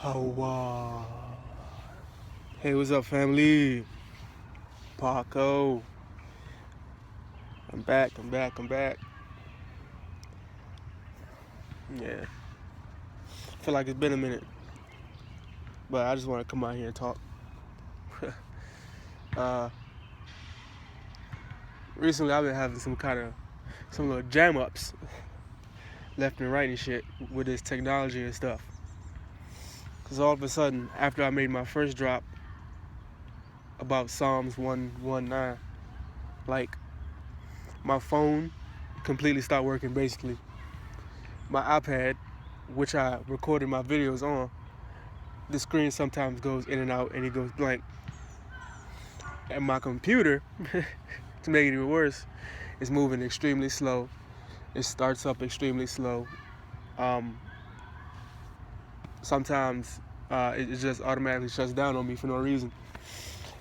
Oh, wow. Hey, what's up, family? Paco. I'm back. Yeah. Feel like it's been a minute, but I just want to come out here and talk. uh, Recently, I've been having some little jam ups left and right and shit with this technology and stuff. Because all of a sudden, after I made my first drop about Psalms 119, like, my phone completely stopped working, basically. My iPad, which I recorded my videos on, the screen sometimes goes in and out and it goes blank. And my computer, to make it even worse, is moving extremely slow. It starts up extremely slow. Sometimes it just automatically shuts down on me for no reason.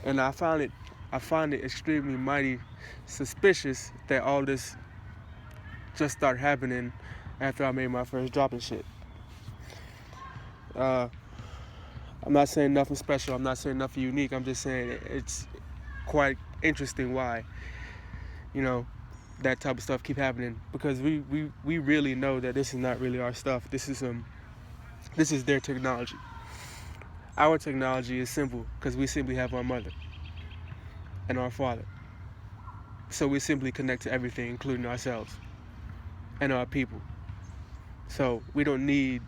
And I find it extremely mighty suspicious that all this just started happening after I made my first drop and shit. I'm not saying nothing special. I'm not saying nothing unique. I'm just saying it's quite interesting why, that type of stuff keep happening. Because we really know that this is not really our stuff. This is their technology. Our technology is simple because we simply have our mother and our father. So we simply connect to everything, including ourselves and our people. So we don't need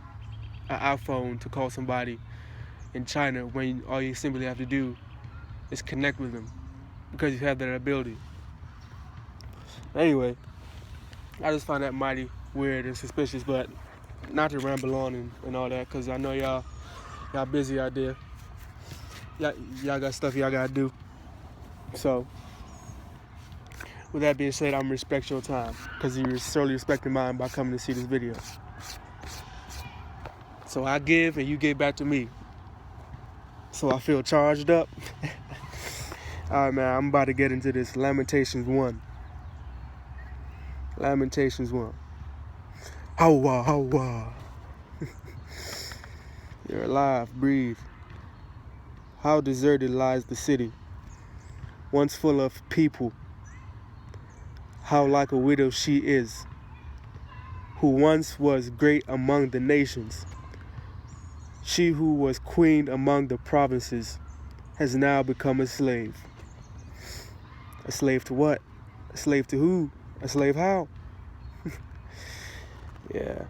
an iPhone to call somebody in China when all you simply have to do is connect with them because you have that ability. Anyway, I just find that mighty weird and suspicious, but not to ramble on and all that, because I know y'all busy out there. Y'all got stuff y'all gotta do. So, with that being said, I'm gonna respect your time, because you're certainly respecting mine by coming to see this video. So I give and you give back to me. So I feel charged up. Alright, man, I'm about to get into this Lamentations 1. Lamentations 1. How-wah, how-wah. You're alive, breathe. How deserted lies the city, once full of people. How like a widow she is, who once was great among the nations. She who was queen among the provinces has now become a slave. A slave to what? A slave to who? A slave how? Yeah.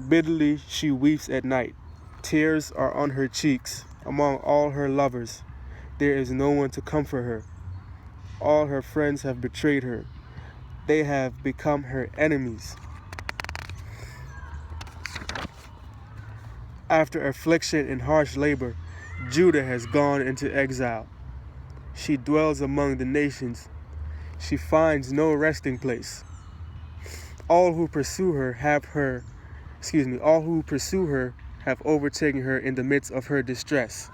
Bitterly she weeps at night. Tears are on her cheeks. Among all her lovers, there is no one to comfort her. All her friends have betrayed her. They have become her enemies. After affliction and harsh labor, Judah has gone into exile. She dwells among the nations. She finds no resting place. All who pursue her have overtaken her in the midst of her distress.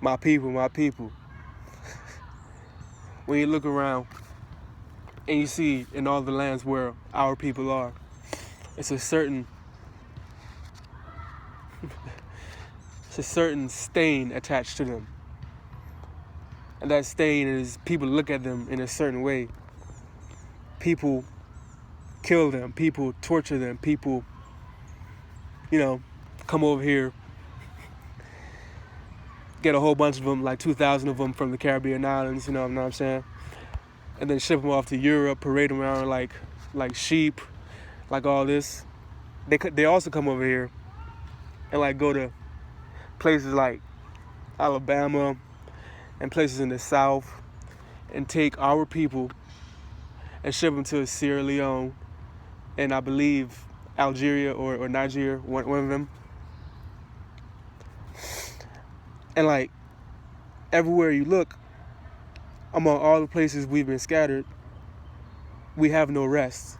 My people, my people. When you look around and you see in all the lands where our people are, it's a certain stain attached to them. And that stain is people look at them in a certain way. People kill them. People torture them. People, come over here, get a whole bunch of them, like 2,000 of them from the Caribbean islands, you know what I'm saying? And then ship them off to Europe, parade them around like sheep, like all this. They also come over here and like go to places like Alabama and places in the South and take our people and ship them to Sierra Leone and I believe Algeria or Nigeria, one of them. And like everywhere you look, among all the places we've been scattered, we have no rest.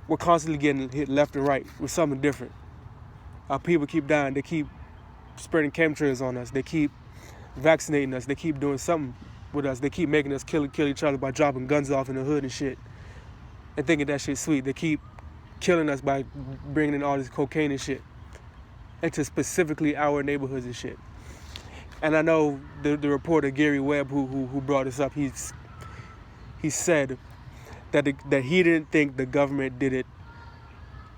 We're constantly getting hit left and right with something different. Our people keep dying. They keep spreading chemtrails on us. They keep vaccinating us. They keep doing something with us. They keep making us kill each other by dropping guns off in the hood and shit and thinking that shit's sweet. They keep killing us by bringing in all this cocaine and shit into specifically our neighborhoods and shit. And I know the reporter Gary Webb who brought this up, he said that he didn't think the government did it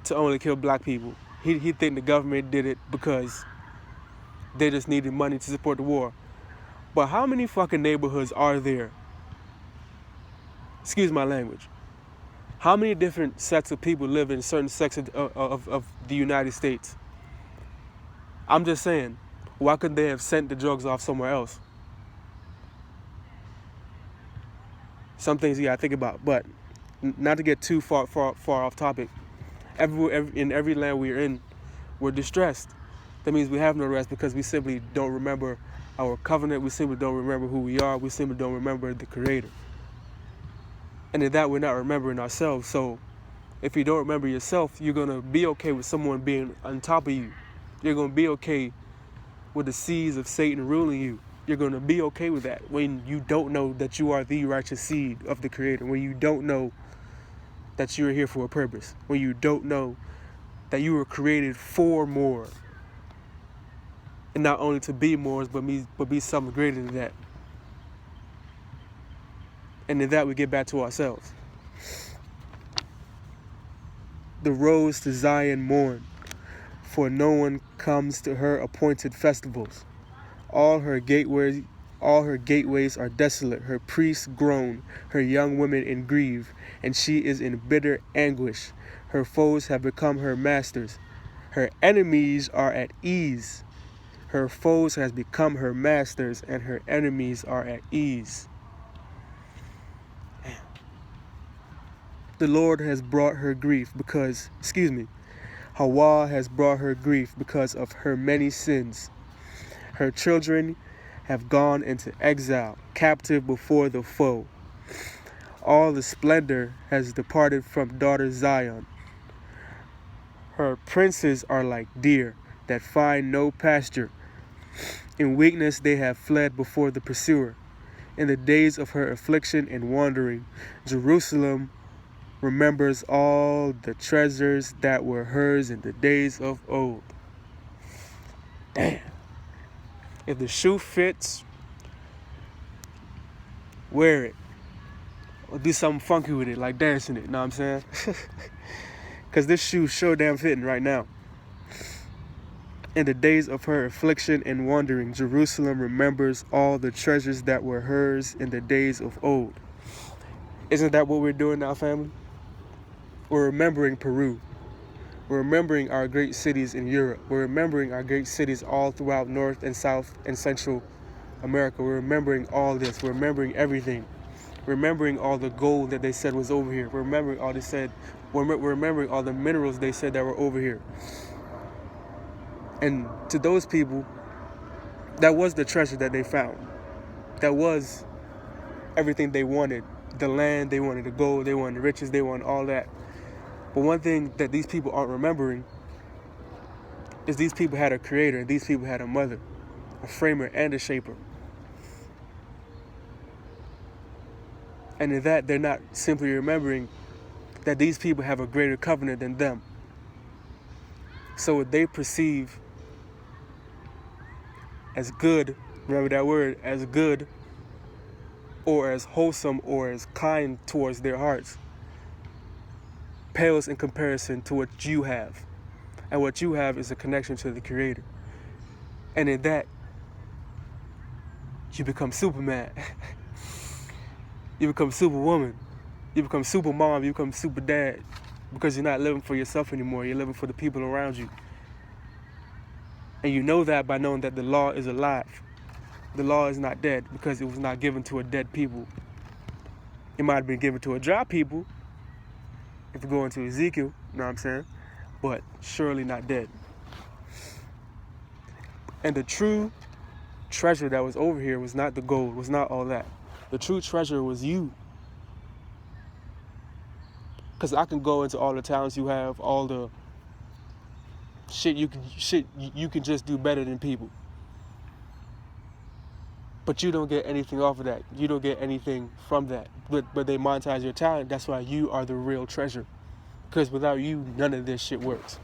to only kill black people. He think the government did it because they just needed money to support the war. But how many fucking neighborhoods are there? Excuse my language. How many different sets of people live in certain sections of the United States? I'm just saying, why couldn't they have sent the drugs off somewhere else? Some things you gotta think about, but not to get too far off topic. In every land we're in, we're distressed. That means we have no rest because we simply don't remember our covenant. We simply don't remember who we are. We simply don't remember the Creator. And in that, we're not remembering ourselves. So if you don't remember yourself, you're going to be okay with someone being on top of you. You're going to be okay with the seeds of Satan ruling you. You're going to be okay with that when you don't know that you are the righteous seed of the Creator, when you don't know that you're here for a purpose, when you don't know that you were created for more, and not only to be more, but be something greater than that. And in that, we get back to ourselves. The rose to Zion mourn, for no one comes to her appointed festivals. All her gateways are desolate. Her priests groan, her young women in grief, and she is in bitter anguish. Her foes have become her masters. Her enemies are at ease. Her foes has become her masters, and her enemies are at ease. The Lord has brought her grief Hawa has brought her grief because of her many sins. Her children have gone into exile, captive before the foe. All the splendor has departed from daughter Zion. Her princes are like deer that find no pasture. In weakness they have fled before the pursuer. In the days of her affliction and wandering, Jerusalem remembers all the treasures that were hers in the days of old. Damn. If the shoe fits, wear it. Or do something funky with it, like dancing it, you know what I'm saying? Because this shoe's so damn fitting right now. In the days of her affliction and wandering, Jerusalem remembers all the treasures that were hers in the days of old. Isn't that what we're doing now, family? We're remembering Peru. We're remembering our great cities in Europe. We're remembering our great cities all throughout North and South and Central America. We're remembering all this. We're remembering everything. We're remembering all the gold that they said was over here. We're remembering all they said. We're remembering all the minerals they said that were over here. And to those people, that was the treasure that they found. That was everything they wanted. The land, they wanted the gold, they wanted the riches, they wanted all that. But one thing that these people aren't remembering is these people had a creator, these people had a mother, a framer and a shaper. And in that, they're not simply remembering that these people have a greater covenant than them. So what they perceive as good, remember that word, as good, or as wholesome, or as kind towards their hearts, pales in comparison to what you have. And what you have is a connection to the Creator. And in that, you become Superman. You become Superwoman. You become super mom. You become super dad. Because you're not living for yourself anymore. You're living for the people around you. And you know that by knowing that the law is alive. The law is not dead because it was not given to a dead people. It might have been given to a dry people, if you go into Ezekiel, you know what I'm saying? But surely not dead. And the true treasure that was over here was not the gold, was not all that. The true treasure was you. Because I can go into all the talents you have, all the shit you can just do better than people. But you don't get anything off of that. You don't get anything from that. But they monetize your talent. That's why you are the real treasure. Because without you, none of this shit works.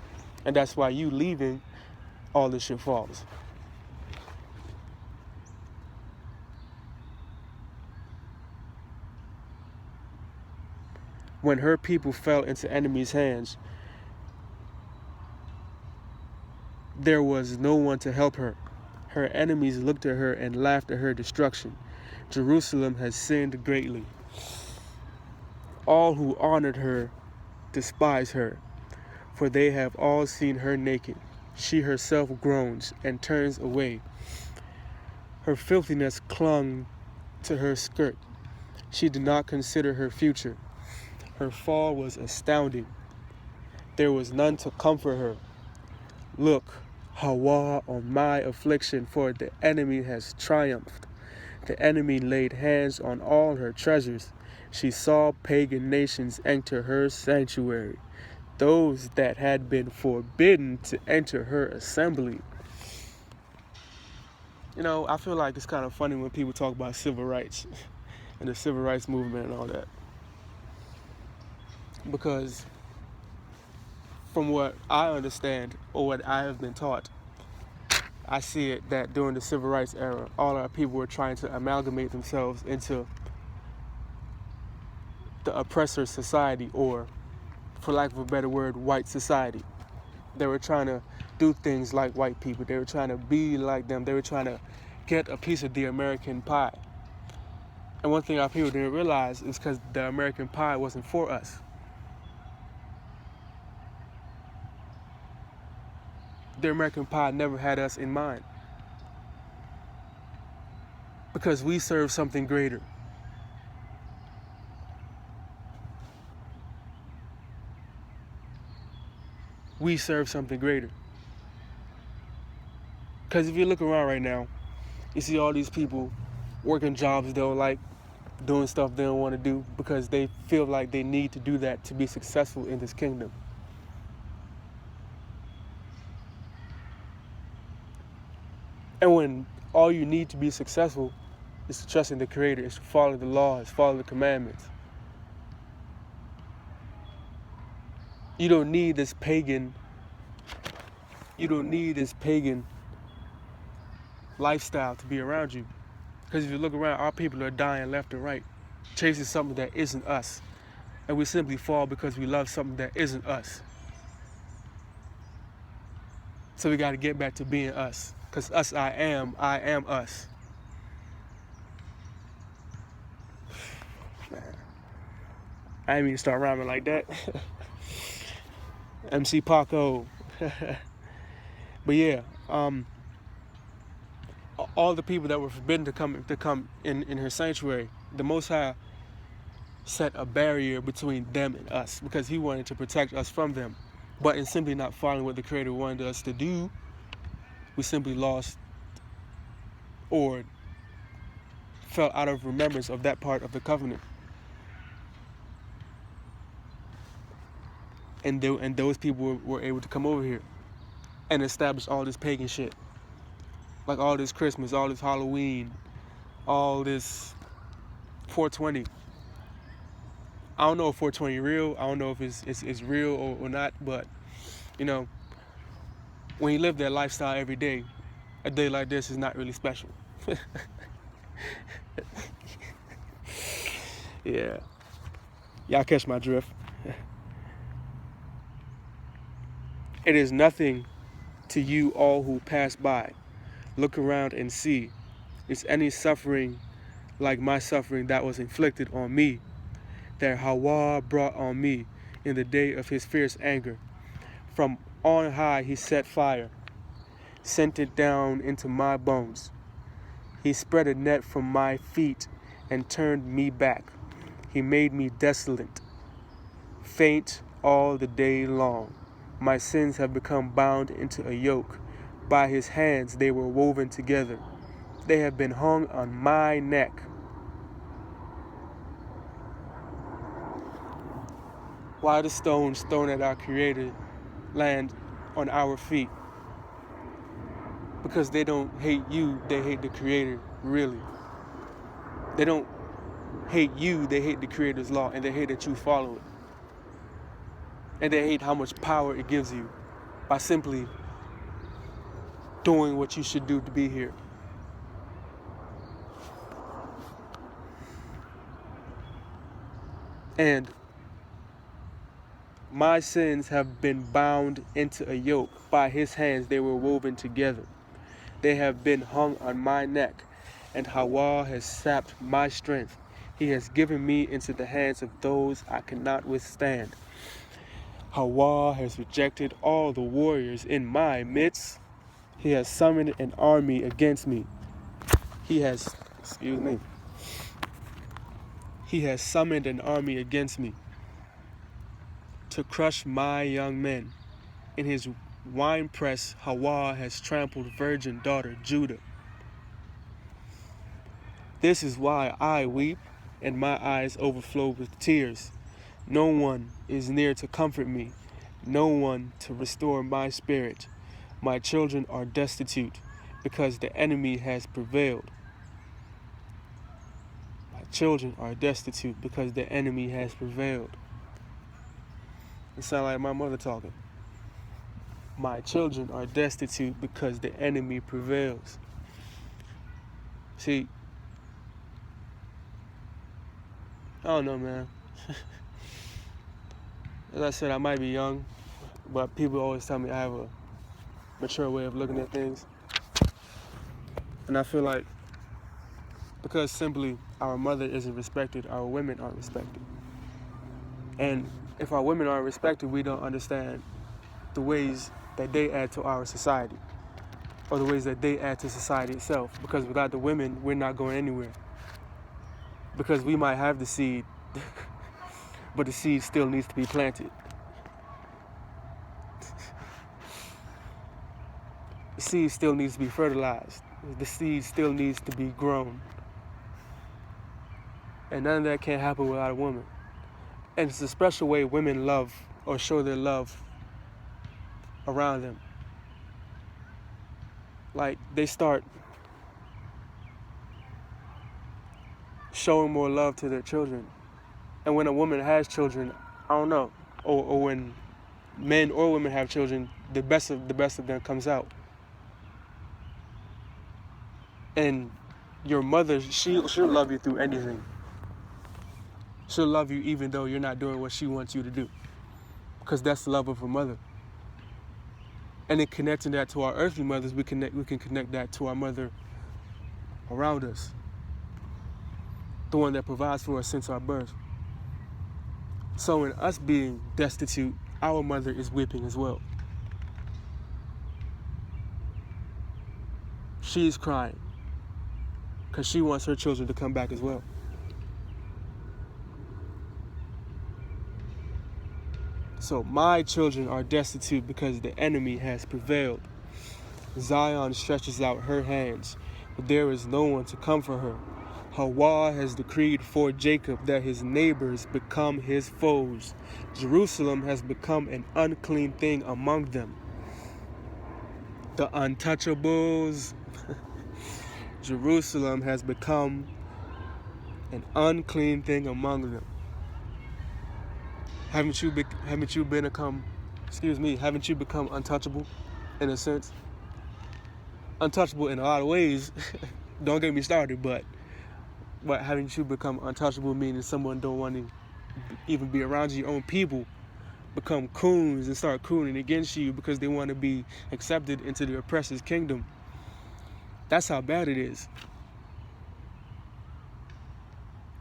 And that's why you leaving, all this shit falls. When her people fell into enemies' hands, there was no one to help her. Her enemies looked at her and laughed at her destruction. Jerusalem has sinned greatly. All who honored her despise her, for they have all seen her naked. She herself groans and turns away. Her filthiness clung to her skirt. She did not consider her future. Her fall was astounding. There was none to comfort her. Look, Hawa, on my affliction, for the enemy has triumphed. The enemy laid hands on all her treasures. She saw pagan nations enter her sanctuary, those that had been forbidden to enter her assembly. You know, I feel like it's kind of funny when people talk about civil rights and the civil rights movement and all that. Because from what I understand or what I have been taught, I see it that during the civil rights era, all our people were trying to amalgamate themselves into the oppressor society, or, for lack of a better word, white society. They were trying to do things like white people. They were trying to be like them. They were trying to get a piece of the American pie. And one thing our people didn't realize is because the American pie wasn't for us. The American pie never had us in mind. Because we serve something greater. We serve something greater. Because if you look around right now, you see all these people working jobs they don't like, doing stuff they don't want to do because they feel like they need to do that to be successful in this kingdom. And when all you need to be successful is to trust in the Creator, is to follow the laws, follow the commandments. You don't need this pagan lifestyle to be around you. Because if you look around, our people are dying left and right, chasing something that isn't us. And we simply fall because we love something that isn't us. So we got to get back to being us. Because us, I am us. Man. I didn't mean to start rhyming like that. MC Paco. But yeah, all the people that were forbidden to come in her sanctuary, the Most High set a barrier between them and us because he wanted to protect us from them. But in simply not following what the Creator wanted us to do, we simply lost or fell out of remembrance of that part of the covenant. And those people were able to come over here and establish all this pagan shit. Like all this Christmas, all this Halloween, all this 420. I don't know if 420 is real. I don't know if it's real or not. But, you know, when you live that lifestyle every day, a day like this is not really special. Yeah. Y'all catch my drift. It is nothing to you all who pass by. Look around and see. Is any suffering like my suffering that was inflicted on me, that Hawa brought on me in the day of his fierce anger? From on high he set fire, sent it down into my bones. He spread a net from my feet and turned me back. He made me desolate, faint all the day long. My sins have become bound into a yoke. By his hands they were woven together. They have been hung on my neck. Why the stones thrown at our Creator land on our feet? Because they don't hate you, they hate the Creator, really. They don't hate you, they hate the Creator's law, and they hate that you follow it. And they hate how much power it gives you by simply doing what you should do to be here. And my sins have been bound into a yoke. By his hands they were woven together. They have been hung on my neck, and Hawa has sapped my strength. He has given me into the hands of those I cannot withstand. Hawa has rejected all the warriors in my midst. He has summoned an army against me. He has summoned an army against me to crush my young men. In his winepress, Hawa has trampled virgin daughter Judah. This is why I weep and my eyes overflow with tears. No one is near to comfort me, no one to restore my spirit. My children are destitute because the enemy has prevailed. My children are destitute because the enemy has prevailed. It sounds like my mother talking. My children are destitute because the enemy prevails. See, I don't know, man. As I said, I might be young, but people always tell me I have a mature way of looking at things. And I feel like because simply our mother isn't respected, our women aren't respected. And if our women aren't respected, we don't understand the ways that they add to our society, or the ways that they add to society itself. Because without the women, we're not going anywhere. Because we might have the seed, but the seed still needs to be planted. The seed still needs to be fertilized. The seed still needs to be grown. And none of that can happen without a woman. And it's a special way women love or show their love around them. Like, they start showing more love to their children. And when a woman has children, I don't know, or when men or women have children, the best of them comes out. And your mother, she'll love you through anything. She'll love you even though you're not doing what she wants you to do, because that's the love of a mother. And in connecting that to our earthly mothers, we can connect that to our mother around us, the one that provides for us since our birth. So in us being destitute, our mother is weeping as well. She's crying because she wants her children to come back as well. So my children are destitute because the enemy has prevailed. Zion stretches out her hands, but there is no one to comfort her. Hawa has decreed for Jacob that his neighbors become his foes. Jerusalem has become an unclean thing among them. The untouchables. Jerusalem has become an unclean thing among them. Haven't you become untouchable in a sense? Untouchable in a lot of ways. Don't get me started, but haven't you become untouchable, meaning someone don't want to even be around you? Your own people become coons and start cooning against you because they want to be accepted into the oppressor's kingdom. That's how bad it is.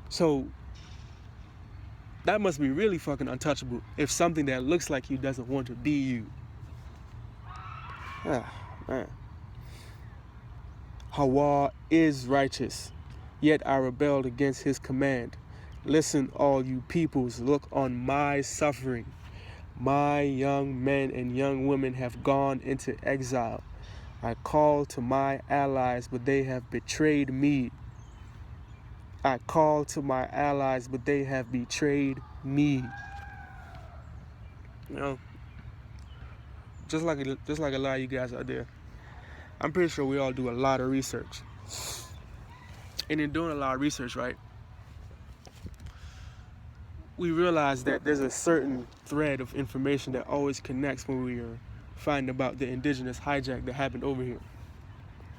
So that must be really fucking untouchable if something that looks like you doesn't want to be you. Man. Hawa is righteous, yet I rebelled against his command. Listen, all you peoples, look on my suffering. My young men and young women have gone into exile. I called to my allies, but they have betrayed me. I called to my allies, but they have betrayed me. You know, just like a lot of you guys out there, I'm pretty sure we all do a lot of research. And in doing a lot of research, right, we realize that there's a certain thread of information that always connects when we are finding about the indigenous hijack that happened over here.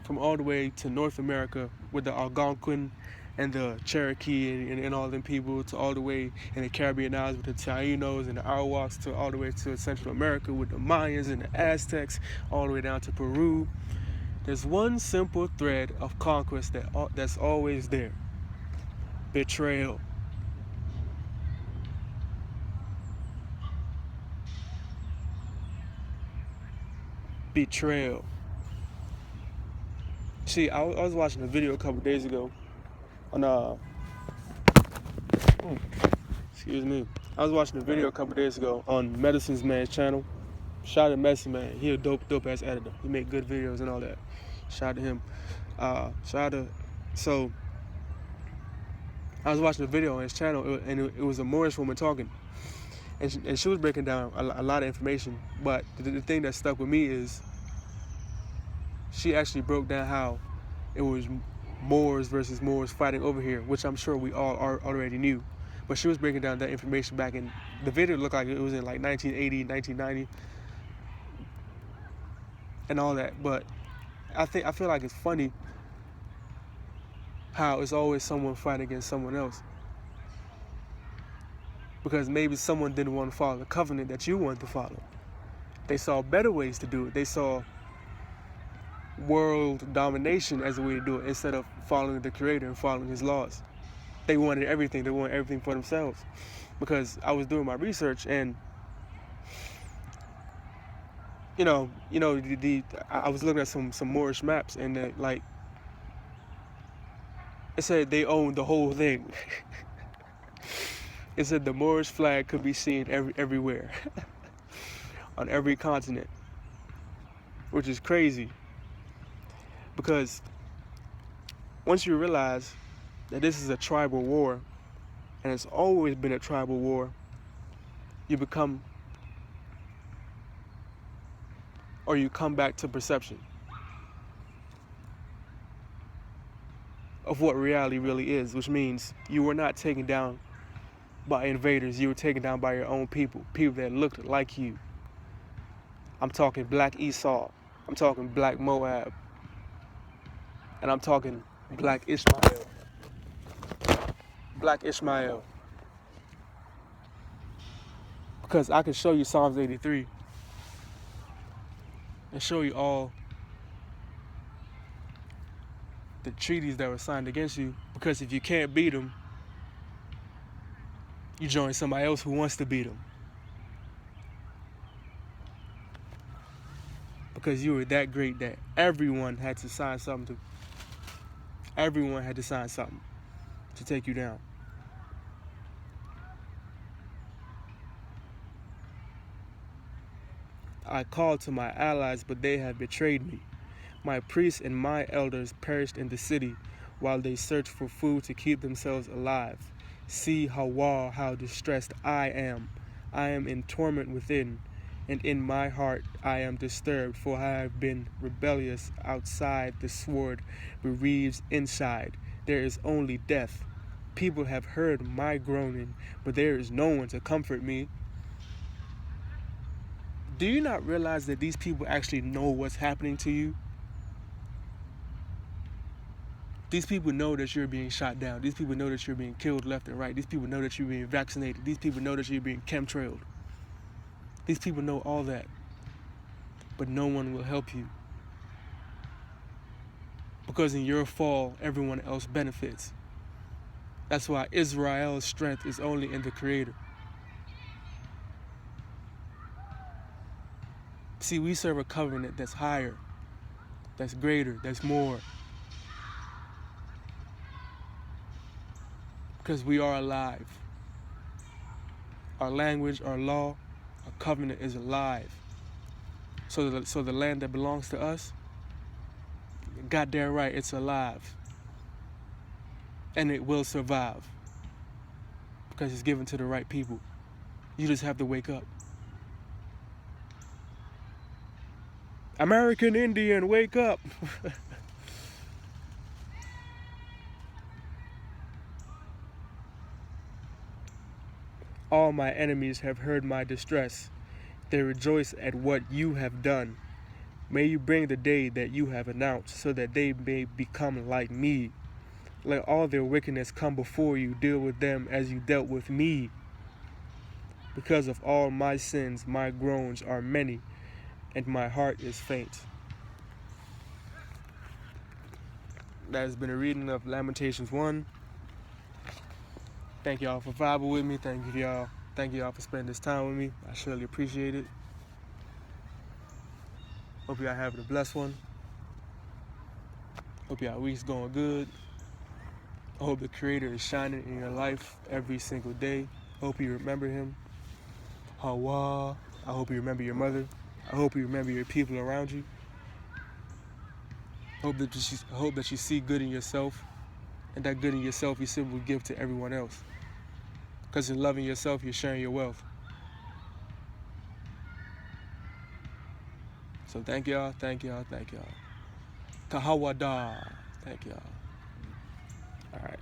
From all the way to North America with the Algonquin and the Cherokee and all them people, to all the way in the Caribbean Islands with the Taínos and the Arawaks, to all the way to Central America with the Mayans and the Aztecs, all the way down to Peru. There's one simple thread of conquest that's always there: betrayal. Betrayal. See, I was watching a video a couple days ago on excuse me. I was watching a video a couple days ago on Medicine's Man's channel. Shout out to Medicine Man. He a dope ass editor. He make good videos and all that. Shout out to him. So I was watching a video on his channel, and it was a Moorish woman talking, and she was breaking down a lot of information. But the thing that stuck with me is she actually broke down how it was Moors versus Moors fighting over here, which I'm sure we all already knew. But she was breaking down that information back in the video. Looked like it was in like 1980, 1990, and all that. But I feel like it's funny how it's always someone fighting against someone else, because maybe someone didn't want to follow the covenant that you wanted to follow. They saw better ways to do it. They saw world domination as a way to do it instead of following the Creator and following His laws. They wanted everything. They wanted everything for themselves. Because I was doing my research, and I was looking at some Moorish maps, and it said they owned the whole thing. It said the Moorish flag could be seen everywhere, on every continent, which is crazy. Because once you realize that this is a tribal war, and it's always been a tribal war, you come back to perception of what reality really is, which means you were not taken down by invaders. You were taken down by your own people that looked like you. I'm talking Black Esau. I'm talking Black Moab. And I'm talking Black Ishmael. Black Ishmael. Because I can show you Psalms 83 and show you all the treaties that were signed against you. Because if you can't beat them, you join somebody else who wants to beat them. Because you were that great that everyone had to sign something to take you down. I called to my allies, but they have betrayed me. My priests and my elders perished in the city while they searched for food to keep themselves alive. See how distressed I am. I am in torment within, and in my heart I am disturbed, for I have been rebellious outside, the sword bereaves inside. There is only death. People have heard my groaning, but there is no one to comfort me. Do you not realize that these people actually know what's happening to you? These people know that you're being shot down. These people know that you're being killed left and right. These people know that you're being vaccinated. These people know that you're being chemtrailed. These people know all that. But no one will help you. Because in your fall, everyone else benefits. That's why Israel's strength is only in the Creator. See, we serve a covenant that's higher, that's greater, that's more. Because we are alive. Our language, our law, our covenant is alive. So the land that belongs to us, goddamn right, it's alive. And it will survive. Because it's given to the right people. You just have to wake up. American Indian, wake up. All my enemies have heard my distress. They rejoice at what you have done. May you bring the day that you have announced, so that they may become like me. Let all their wickedness come before you. Deal with them as you dealt with me. Because of all my sins, my groans are many, and my heart is faint. That has been a reading of Lamentations 1. Thank y'all for vibing with me. Thank y'all for spending this time with me. I surely appreciate it. Hope y'all having a blessed one. Hope y'all week's going good. I hope the Creator is shining in your life every single day. Hope you remember Him. Hawa. I hope you remember your mother. I hope you remember your people around you. Hope that you see good in yourself, and that good in yourself you simply give to everyone else. Because in loving yourself, you're sharing your wealth. So thank y'all. Tahawada. Thank y'all. All right.